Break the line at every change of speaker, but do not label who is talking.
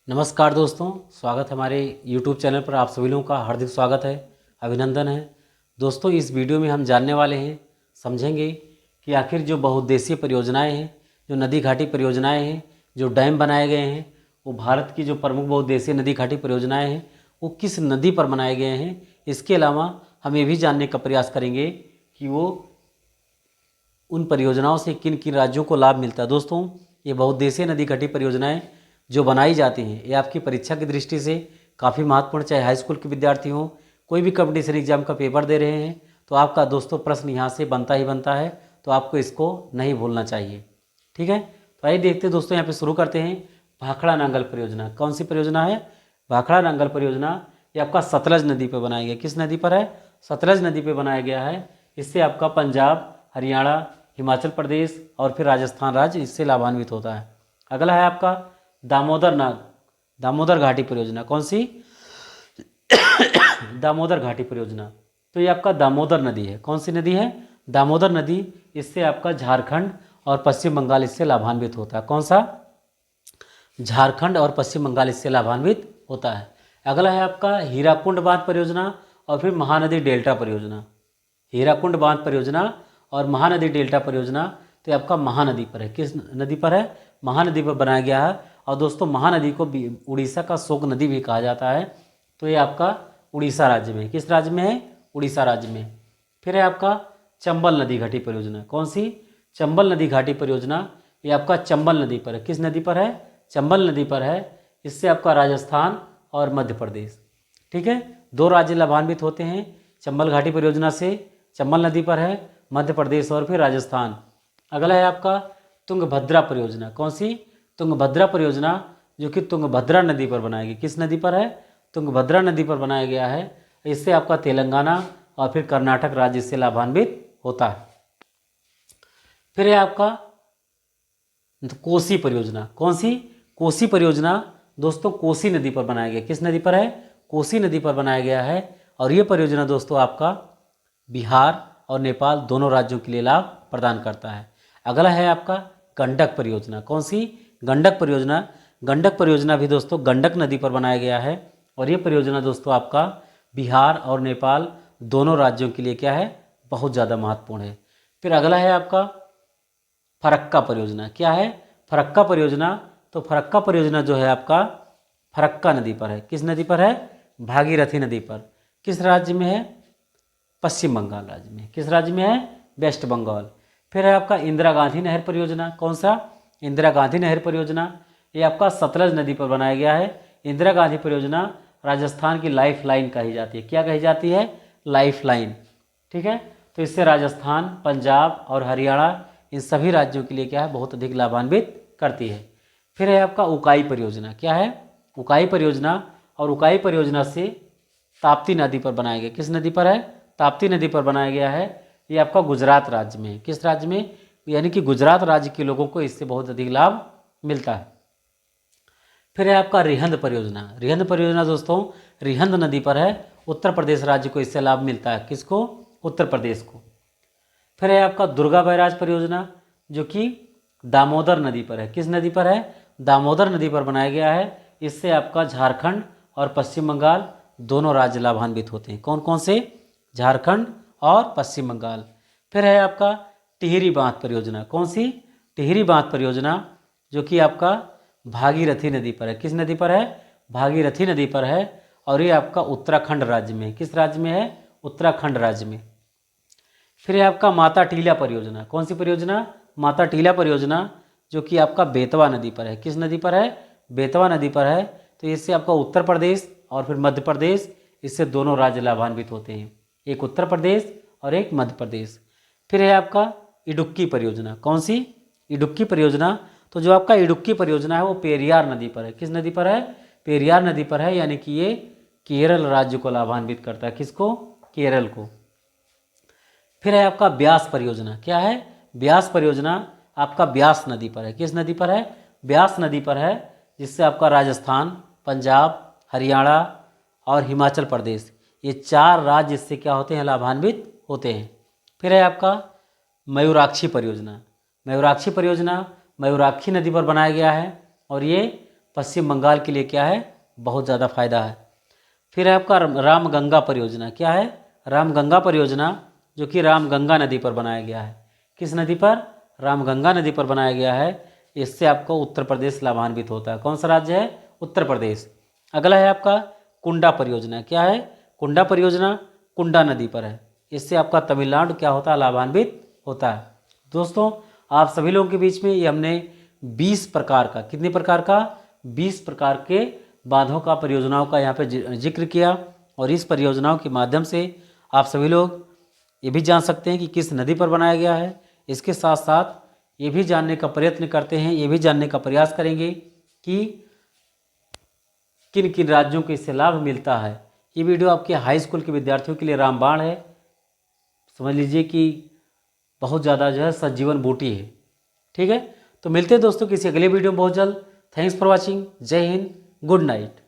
नमस्कार दोस्तों, स्वागत है हमारे YouTube चैनल पर। आप सभी लोगों का हार्दिक स्वागत है, अभिनंदन है। दोस्तों, इस वीडियो में हम जानने वाले हैं, समझेंगे कि आखिर जो बहुउद्देशीय परियोजनाएं हैं, जो नदी घाटी परियोजनाएं हैं, जो डैम बनाए गए हैं, वो भारत की जो प्रमुख बहुउद्देशीय नदी घाटी परियोजनाएं हैं वो किस नदी पर बनाए गए हैं। इसके अलावा हम ये भी जानने का प्रयास करेंगे कि वो उन परियोजनाओं से किन किन राज्यों को लाभ मिलता है। दोस्तों, ये बहुउद्देशीय नदी घाटी परियोजनाएं जो बनाई जाती हैं ये आपकी परीक्षा की दृष्टि से काफ़ी महत्वपूर्ण, चाहे हाई स्कूल के विद्यार्थी हों, कोई भी कंपटीशन एग्जाम का पेपर दे रहे हैं तो आपका दोस्तों प्रश्न यहाँ से बनता ही बनता है, तो आपको इसको नहीं भूलना चाहिए। ठीक है, तो आइए देखते हैं दोस्तों, यहाँ पे शुरू करते हैं। भाखड़ा नांगल परियोजना कौन सी परियोजना है? भाखड़ा नांगल परियोजना ये आपका सतलज नदी पर बनाया गया। किस नदी पर है? सतलज नदी पर बनाया गया है। इससे आपका पंजाब, हरियाणा, हिमाचल प्रदेश और फिर राजस्थान राज्य इससे लाभान्वित होता है। अगला है आपका दामोदर घाटी परियोजना। कौन सी? दामोदर घाटी परियोजना। तो ये आपका दामोदर नदी है। कौन सी नदी है? दामोदर नदी। इससे आपका झारखंड और पश्चिम बंगाल इससे लाभान्वित होता है। कौन सा? झारखंड और पश्चिम बंगाल इससे लाभान्वित होता है। अगला है आपका हीराकुंड बांध परियोजना और फिर महानदी डेल्टा परियोजना। हीराकुंड बांध परियोजना और महानदी डेल्टा परियोजना तो ये आपका महानदी पर है। किस नदी पर है? महानदी पर बनाया गया है। और दोस्तों, महानदी को उड़ीसा का शोक नदी भी कहा जाता है। तो ये आपका उड़ीसा राज्य में। किस राज्य में है? उड़ीसा राज्य में। फिर है आपका चंबल नदी घाटी परियोजना। कौन सी? चंबल नदी घाटी परियोजना। ये आपका चंबल नदी पर है। किस नदी पर है? चंबल नदी पर है। इससे आपका राजस्थान और मध्य प्रदेश, ठीक है, दो राज्य लाभान्वित होते हैं चंबल घाटी परियोजना से। चंबल नदी पर है, मध्य प्रदेश और फिर राजस्थान। अगला है आपका तुंगभद्रा परियोजना। कौन सी? तुंगभद्रा परियोजना, जो कि तुंगभद्रा नदी पर बनाई गई। किस नदी पर है? तुंगभद्रा नदी पर बनाया गया है। इससे आपका तेलंगाना और फिर कर्नाटक राज्य इससे लाभान्वित होता है। फिर है आपका कोसी परियोजना। कौन सी? कोसी परियोजना दोस्तों कोसी नदी पर बनाया गया। किस नदी पर है? कोसी नदी पर बनाया गया है। और ये परियोजना दोस्तों आपका बिहार और नेपाल दोनों राज्यों के लिए लाभ प्रदान करता है। अगला है आपका गंडक परियोजना। कौन सी? गंडक परियोजना। गंडक परियोजना भी दोस्तों गंडक नदी पर बनाया गया है। और ये परियोजना दोस्तों आपका बिहार और नेपाल दोनों राज्यों के लिए क्या है? बहुत ज़्यादा महत्वपूर्ण है। फिर अगला है आपका फरक्का परियोजना। क्या है? फरक्का परियोजना। तो फरक्का परियोजना जो है आपका फरक्का नदी पर है। किस नदी पर है? भागीरथी नदी पर। किस राज्य में है? पश्चिम बंगाल राज्य में। किस राज्य में है? वेस्ट बंगाल। फिर है आपका इंदिरा गांधी नहर परियोजना। कौन सा? इंदिरा गांधी नहर परियोजना। ये आपका सतलज नदी पर बनाया गया है। इंदिरा गांधी परियोजना राजस्थान की लाइफ लाइन कही जाती है। क्या कही जाती है? लाइफ लाइन, ठीक है। तो इससे राजस्थान, पंजाब और हरियाणा इन सभी राज्यों के लिए क्या है? बहुत अधिक लाभान्वित करती है। फिर है आपका उकाई परियोजना। क्या है? उकाई परियोजना। और उकाई परियोजना से ताप्ती नदी पर बनाया गया। किस नदी पर है? ताप्ती नदी पर बनाया गया है। ये आपका गुजरात राज्य में है। किस राज्य में? यानी कि गुजरात राज्य के लोगों को इससे बहुत अधिक लाभ मिलता है। फिर है आपका रिहंद परियोजना। रिहंद परियोजना दोस्तों रिहंद नदी पर है। उत्तर प्रदेश राज्य को इससे लाभ मिलता है। किसको? उत्तर प्रदेश को। फिर है आपका दुर्गा बैराज परियोजना, जो कि दामोदर नदी पर है। किस नदी पर है? दामोदर नदी पर बनाया गया है। इससे आपका झारखंड और पश्चिम बंगाल दोनों राज्य लाभान्वित होते हैं। कौन कौन से? झारखंड और पश्चिम बंगाल। फिर है आपका टिहरी बांध परियोजना। कौन सी? टिहरी बांध परियोजना, जो कि आपका भागीरथी नदी पर है। किस नदी पर है? भागीरथी नदी पर है। और ये आपका उत्तराखंड राज्य में। किस राज्य में है? उत्तराखंड राज्य में। फिर है आपका माता टीला परियोजना। कौन सी परियोजना? माता टीला परियोजना, जो कि आपका बेतवा नदी पर है। किस नदी पर है? बेतवा नदी पर है। तो इससे आपका उत्तर प्रदेश और फिर मध्य प्रदेश इससे दोनों राज्य लाभान्वित होते हैं, एक उत्तर प्रदेश और एक मध्य प्रदेश। फिर है आपका इडुक्की परियोजना। कौन सी? इडुक्की परियोजना। तो जो आपका इडुक्की परियोजना है वो पेरियार नदी पर है। किस नदी पर है? पेरियार नदी पर है। यानी कि ये केरल राज्य को लाभान्वित करता है। किसको? केरल को। फिर है आपका ब्यास परियोजना। क्या है? ब्यास परियोजना आपका ब्यास नदी पर है। किस नदी पर है? ब्यास नदी पर है। जिससे आपका राजस्थान, पंजाब, हरियाणा और हिमाचल प्रदेश ये चार राज्य इससे क्या होते हैं? लाभान्वित होते हैं। फिर है आपका मयूराक्षी परियोजना। मयूराक्षी परियोजना मयूराक्षी नदी पर बनाया गया है। और ये पश्चिम बंगाल के लिए क्या है, बहुत ज़्यादा फायदा है। फिर है आपका रामगंगा परियोजना। क्या है, रामगंगा परियोजना, जो कि रामगंगा नदी पर बनाया गया है। किस नदी पर, रामगंगा नदी पर बनाया गया है। इससे आपको उत्तर प्रदेश लाभान्वित होता है। कौन सा राज्य है, उत्तर प्रदेश। अगला है आपका कुंडा परियोजना। क्या है, कुंडा परियोजना कुंडा नदी पर है। इससे आपका तमिलनाडु क्या होता है, लाभान्वित होता है। दोस्तों आप सभी लोगों के बीच में ये हमने 20 प्रकार का, कितने प्रकार का, 20 प्रकार के बांधों का, परियोजनाओं का यहाँ पे जिक्र किया। और इस परियोजनाओं के माध्यम से आप सभी लोग ये भी जान सकते हैं कि किस नदी पर बनाया गया है। इसके साथ साथ ये भी जानने का प्रयत्न करते हैं, ये भी जानने का प्रयास करेंगे कि किन किन राज्यों को इससे लाभ मिलता है। ये वीडियो आपके हाई स्कूल के विद्यार्थियों के लिए रामबाण है। समझ लीजिए कि बहुत ज़्यादा जो है संजीवन बूटी है। ठीक है, तो मिलते हैं दोस्तों किसी अगले वीडियो में बहुत जल्द। Thanks for watching. जय हिंद, गुड नाइट।